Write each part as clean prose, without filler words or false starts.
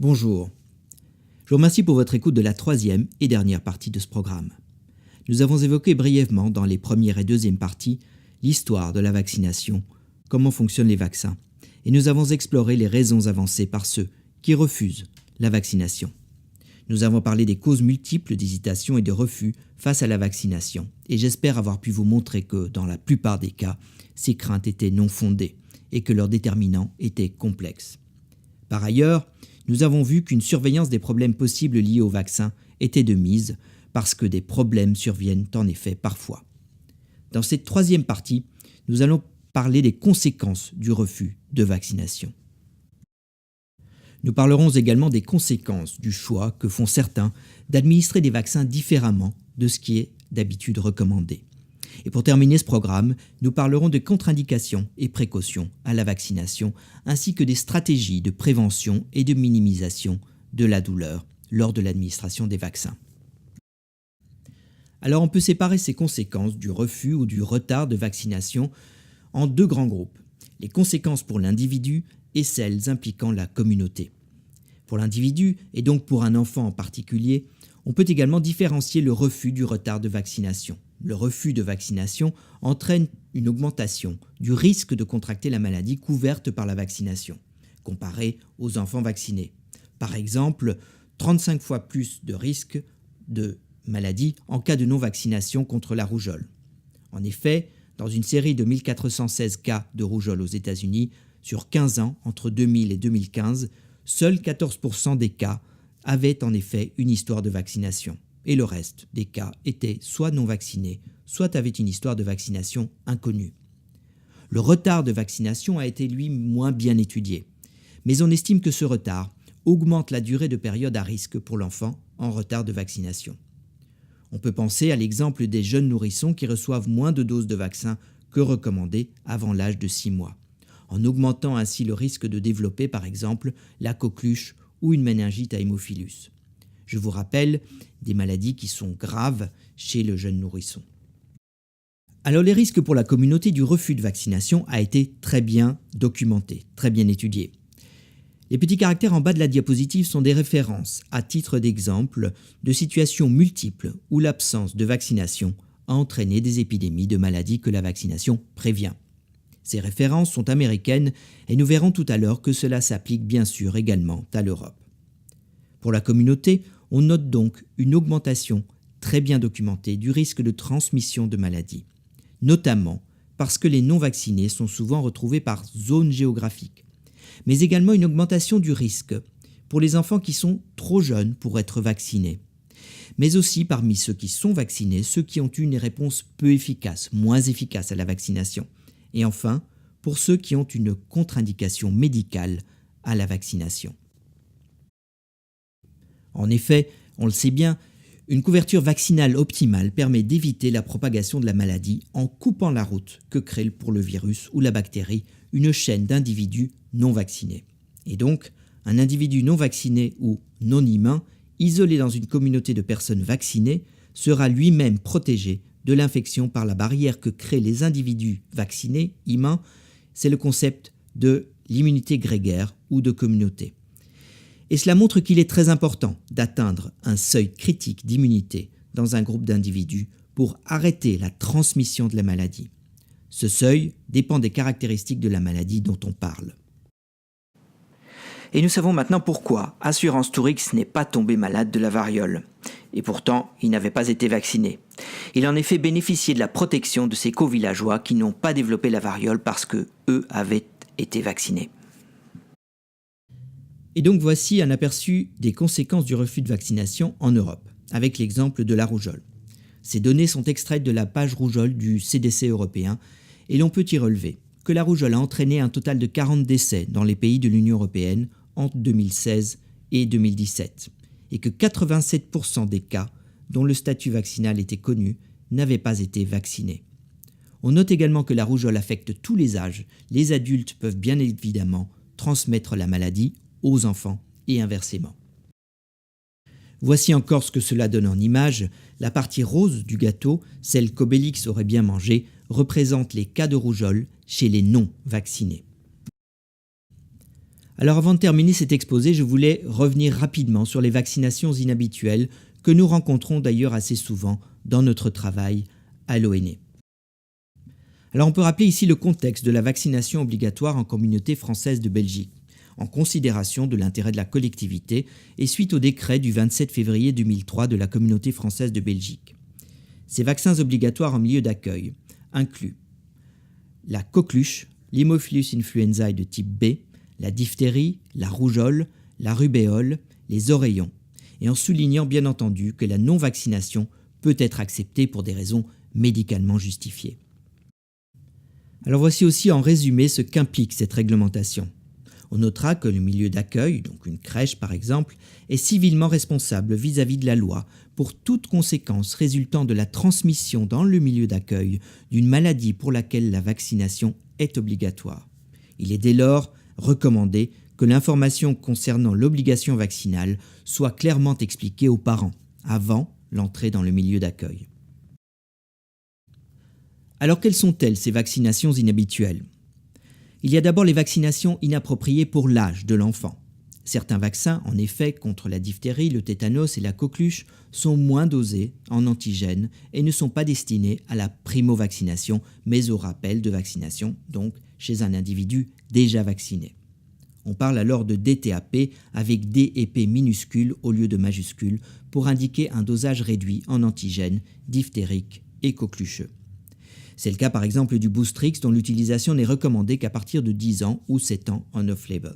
Bonjour. Je vous remercie pour votre écoute de la troisième et dernière partie de ce programme. Nous avons évoqué brièvement dans les premières et deuxièmes parties l'histoire de la vaccination, comment fonctionnent les vaccins, et nous avons exploré les raisons avancées par ceux qui refusent la vaccination. Nous avons parlé des causes multiples d'hésitation et de refus face à la vaccination, et j'espère avoir pu vous montrer que, dans la plupart des cas, ces craintes étaient non fondées et que leurs déterminants étaient complexes. Par ailleurs, nous avons vu qu'une surveillance des problèmes possibles liés au vaccin était de mise, parce que des problèmes surviennent en effet parfois. Dans cette troisième partie, nous allons parler des conséquences du refus de vaccination. Nous parlerons également des conséquences du choix que font certains d'administrer des vaccins différemment de ce qui est d'habitude recommandé. Et pour terminer ce programme, nous parlerons de contre-indications et précautions à la vaccination, ainsi que des stratégies de prévention et de minimisation de la douleur lors de l'administration des vaccins. Alors on peut séparer ces conséquences du refus ou du retard de vaccination en deux grands groupes, les conséquences pour l'individu et celles impliquant la communauté. Pour l'individu, et donc pour un enfant en particulier, on peut également différencier le refus du retard de vaccination. Le refus de vaccination entraîne une augmentation du risque de contracter la maladie couverte par la vaccination, comparé aux enfants vaccinés. Par exemple, 35 fois plus de risque de maladie en cas de non-vaccination contre la rougeole. En effet, dans une série de 1416 cas de rougeole aux États-Unis, sur 15 ans, entre 2000 et 2015, seuls 14% des cas avaient en effet une histoire de vaccination. Et le reste des cas étaient soit non vaccinés, soit avaient une histoire de vaccination inconnue. Le retard de vaccination a été, lui, moins bien étudié. Mais on estime que ce retard augmente la durée de période à risque pour l'enfant en retard de vaccination. On peut penser à l'exemple des jeunes nourrissons qui reçoivent moins de doses de vaccin que recommandé avant l'âge de 6 mois, en augmentant ainsi le risque de développer par exemple la coqueluche ou une méningite à hémophilus. Je vous rappelle des maladies qui sont graves chez le jeune nourrisson. Alors les risques pour la communauté du refus de vaccination a été très bien documenté, très bien étudié. Les petits caractères en bas de la diapositive sont des références, à titre d'exemple, de situations multiples où l'absence de vaccination a entraîné des épidémies de maladies que la vaccination prévient. Ces références sont américaines et nous verrons tout à l'heure que cela s'applique bien sûr également à l'Europe. Pour la communauté, on note donc une augmentation très bien documentée du risque de transmission de maladies, notamment parce que les non-vaccinés sont souvent retrouvés par zone géographique, mais également une augmentation du risque pour les enfants qui sont trop jeunes pour être vaccinés, mais aussi parmi ceux qui sont vaccinés, ceux qui ont eu une réponse peu efficace, moins efficace à la vaccination, et enfin pour ceux qui ont une contre-indication médicale à la vaccination. En effet, on le sait bien, une couverture vaccinale optimale permet d'éviter la propagation de la maladie en coupant la route que crée pour le virus ou la bactérie une chaîne d'individus non vaccinés. Et donc, un individu non vacciné ou non humain, isolé dans une communauté de personnes vaccinées, sera lui-même protégé de l'infection par la barrière que créent les individus vaccinés, humains. C'est le concept de l'immunité grégaire ou de communauté. Et cela montre qu'il est très important d'atteindre un seuil critique d'immunité dans un groupe d'individus pour arrêter la transmission de la maladie. Ce seuil dépend des caractéristiques de la maladie dont on parle. Et nous savons maintenant pourquoi Assurance Tourix n'est pas tombé malade de la variole. Et pourtant, il n'avait pas été vacciné. Il a en effet bénéficié de la protection de ses co-villageois qui n'ont pas développé la variole parce que eux avaient été vaccinés. Et donc voici un aperçu des conséquences du refus de vaccination en Europe, avec l'exemple de la rougeole. Ces données sont extraites de la page rougeole du CDC européen et l'on peut y relever que la rougeole a entraîné un total de 40 décès dans les pays de l'Union européenne entre 2016 et 2017 et que 87% des cas dont le statut vaccinal était connu n'avaient pas été vaccinés. On note également que la rougeole affecte tous les âges. Les adultes peuvent bien évidemment transmettre la maladie aux enfants et inversement. Voici encore ce que cela donne en image. La partie rose du gâteau, celle qu'Obélix aurait bien mangée, représente les cas de rougeole chez les non-vaccinés. Alors avant de terminer cet exposé, je voulais revenir rapidement sur les vaccinations inhabituelles que nous rencontrons d'ailleurs assez souvent dans notre travail à l'ONE. Alors on peut rappeler ici le contexte de la vaccination obligatoire en communauté française de Belgique, en considération de l'intérêt de la collectivité et suite au décret du 27 février 2003 de la communauté française de Belgique. Ces vaccins obligatoires en milieu d'accueil incluent la coqueluche, l'Haemophilus influenzae de type B, la diphtérie, la rougeole, la rubéole, les oreillons, et en soulignant bien entendu que la non-vaccination peut être acceptée pour des raisons médicalement justifiées. Alors voici aussi en résumé ce qu'implique cette réglementation. On notera que le milieu d'accueil, donc une crèche par exemple, est civilement responsable vis-à-vis de la loi pour toute conséquence résultant de la transmission dans le milieu d'accueil d'une maladie pour laquelle la vaccination est obligatoire. Il est dès lors recommandé que l'information concernant l'obligation vaccinale soit clairement expliquée aux parents avant l'entrée dans le milieu d'accueil. Alors quelles sont-elles ces vaccinations inhabituelles ? Il y a d'abord les vaccinations inappropriées pour l'âge de l'enfant. Certains vaccins, en effet, contre la diphtérie, le tétanos et la coqueluche, sont moins dosés en antigènes et ne sont pas destinés à la primo-vaccination, mais au rappel de vaccination, donc chez un individu déjà vacciné. On parle alors de DTaP avec D et P minuscules au lieu de majuscules pour indiquer un dosage réduit en antigènes diphtériques et coquelucheux. C'est le cas par exemple du Boostrix dont l'utilisation n'est recommandée qu'à partir de 10 ans ou 7 ans en off-label.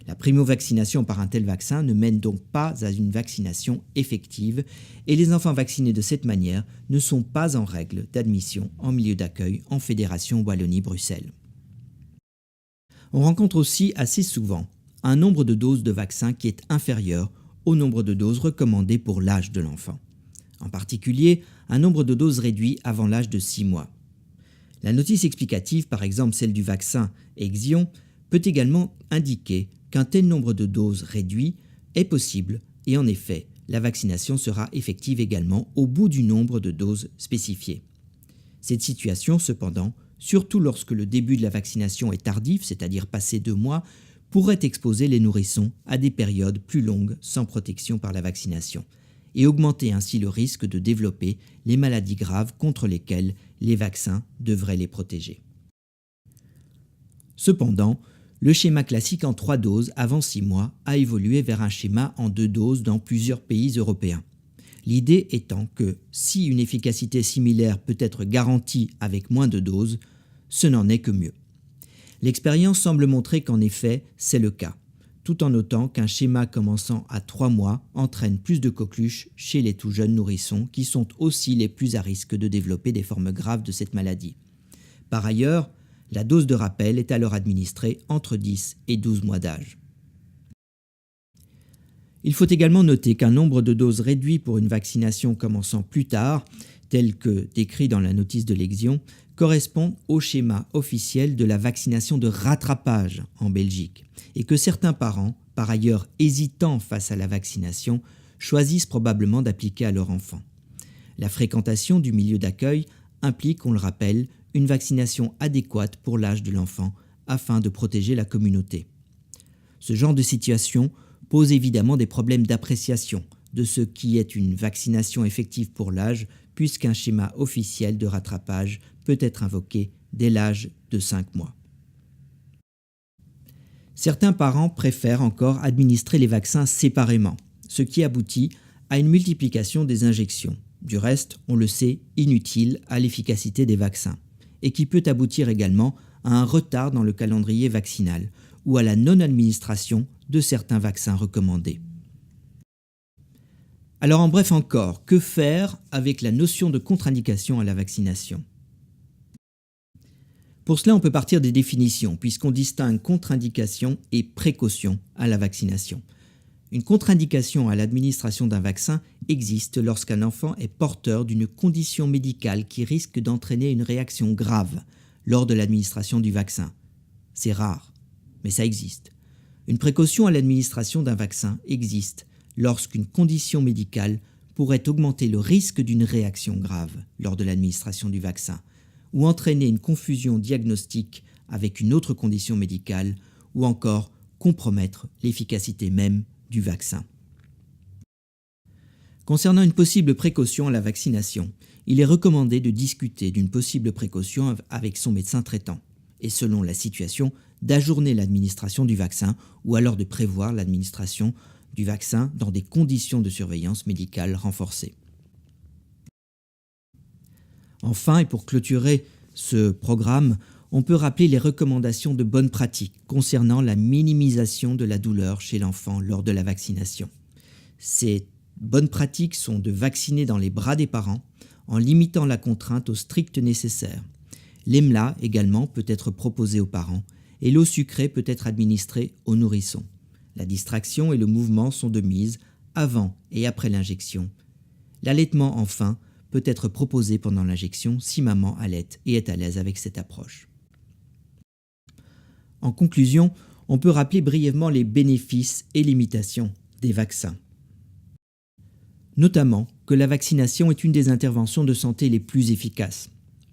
La primo-vaccination par un tel vaccin ne mène donc pas à une vaccination effective et les enfants vaccinés de cette manière ne sont pas en règle d'admission en milieu d'accueil en Fédération Wallonie-Bruxelles. On rencontre aussi assez souvent un nombre de doses de vaccin qui est inférieur au nombre de doses recommandées pour l'âge de l'enfant. En particulier, un nombre de doses réduit avant l'âge de 6 mois. La notice explicative, par exemple celle du vaccin Exion, peut également indiquer qu'un tel nombre de doses réduit est possible et en effet, la vaccination sera effective également au bout du nombre de doses spécifiées. Cette situation, cependant, surtout lorsque le début de la vaccination est tardif, c'est-à-dire passé 2 mois, pourrait exposer les nourrissons à des périodes plus longues sans protection par la vaccination et augmenter ainsi le risque de développer les maladies graves contre lesquelles les vaccins devraient les protéger. Cependant, le schéma classique en 3 doses avant 6 mois a évolué vers un schéma en 2 doses dans plusieurs pays européens. L'idée étant que si une efficacité similaire peut être garantie avec moins de doses, ce n'en est que mieux. L'expérience semble montrer qu'en effet, c'est le cas, tout en notant qu'un schéma commençant à 3 mois entraîne plus de coqueluches chez les tout jeunes nourrissons qui sont aussi les plus à risque de développer des formes graves de cette maladie. Par ailleurs, la dose de rappel est alors administrée entre 10 et 12 mois d'âge. Il faut également noter qu'un nombre de doses réduit pour une vaccination commençant plus tard, tel que décrit dans la notice de l'Exion, correspond au schéma officiel de la vaccination de rattrapage en Belgique et que certains parents, par ailleurs hésitants face à la vaccination, choisissent probablement d'appliquer à leur enfant. La fréquentation du milieu d'accueil implique, on le rappelle, une vaccination adéquate pour l'âge de l'enfant afin de protéger la communauté. Ce genre de situation pose évidemment des problèmes d'appréciation de ce qui est une vaccination effective pour l'âge, puisqu'un schéma officiel de rattrapage peut être invoqué dès l'âge de 5 mois. Certains parents préfèrent encore administrer les vaccins séparément, ce qui aboutit à une multiplication des injections, du reste, on le sait, inutile à l'efficacité des vaccins, et qui peut aboutir également à un retard dans le calendrier vaccinal ou à la non-administration de certains vaccins recommandés. Alors en bref encore, que faire avec la notion de contre-indication à la vaccination ? Pour cela, on peut partir des définitions, puisqu'on distingue contre-indication et précaution à la vaccination. Une contre-indication à l'administration d'un vaccin existe lorsqu'un enfant est porteur d'une condition médicale qui risque d'entraîner une réaction grave lors de l'administration du vaccin. C'est rare, mais ça existe. Une précaution à l'administration d'un vaccin existe lorsqu'une condition médicale pourrait augmenter le risque d'une réaction grave lors de l'administration du vaccin, ou entraîner une confusion diagnostique avec une autre condition médicale, ou encore compromettre l'efficacité même du vaccin. Concernant une possible précaution à la vaccination, il est recommandé de discuter d'une possible précaution avec son médecin traitant et, selon la situation, d'ajourner l'administration du vaccin ou alors de prévoir l'administration du vaccin dans des conditions de surveillance médicale renforcées. Enfin, et pour clôturer ce programme, on peut rappeler les recommandations de bonne pratique concernant la minimisation de la douleur chez l'enfant lors de la vaccination. Ces bonnes pratiques sont de vacciner dans les bras des parents en limitant la contrainte au strict nécessaire. L'EMLA également peut être proposé aux parents et l'eau sucrée peut être administrée aux nourrissons. La distraction et le mouvement sont de mise avant et après l'injection. L'allaitement enfin peut être proposé pendant l'injection si maman allaite et est à l'aise avec cette approche. En conclusion, on peut rappeler brièvement les bénéfices et limitations des vaccins. Notamment que la vaccination est une des interventions de santé les plus efficaces.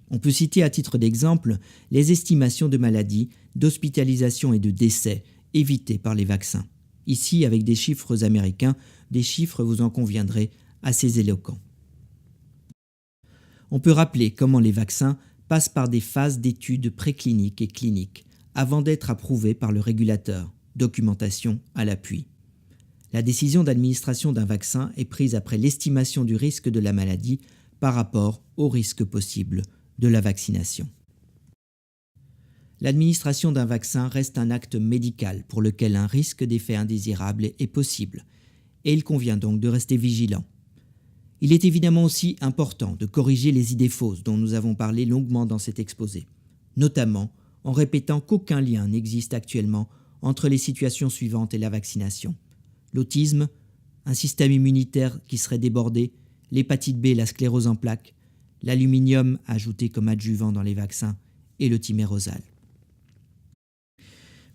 On peut citer à titre d'exemple les estimations de maladies, d'hospitalisation et de décès évités par les vaccins. Ici, avec des chiffres américains, des chiffres, vous en conviendrez, assez éloquents. On peut rappeler comment les vaccins passent par des phases d'études précliniques et cliniques avant d'être approuvés par le régulateur, documentation à l'appui. La décision d'administration d'un vaccin est prise après l'estimation du risque de la maladie par rapport au risque possible de la vaccination. L'administration d'un vaccin reste un acte médical pour lequel un risque d'effet indésirable est possible, et il convient donc de rester vigilant. Il est évidemment aussi important de corriger les idées fausses dont nous avons parlé longuement dans cet exposé, notamment en répétant qu'aucun lien n'existe actuellement entre les situations suivantes et la vaccination. L'autisme, un système immunitaire qui serait débordé, l'hépatite B et la sclérose en plaques, l'aluminium ajouté comme adjuvant dans les vaccins et le thymérosal.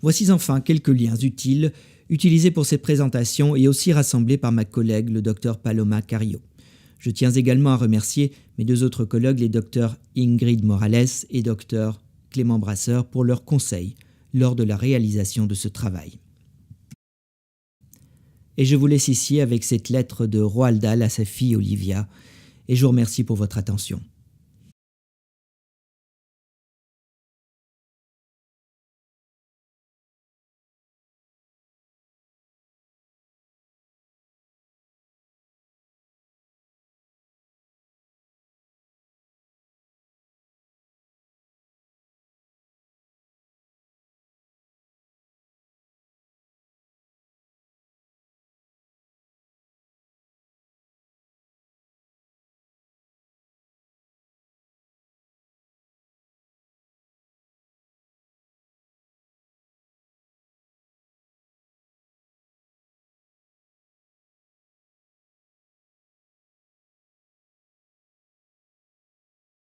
Voici enfin quelques liens utiles utilisés pour cette présentation et aussi rassemblés par ma collègue, le Dr Paloma Carillo. Je tiens également à remercier mes deux autres collègues, les Dr Ingrid Morales et Dr Clément Brasseur, pour leurs conseils lors de la réalisation de ce travail. Et je vous laisse ici avec cette lettre de Roald Dahl à sa fille Olivia, et je vous remercie pour votre attention.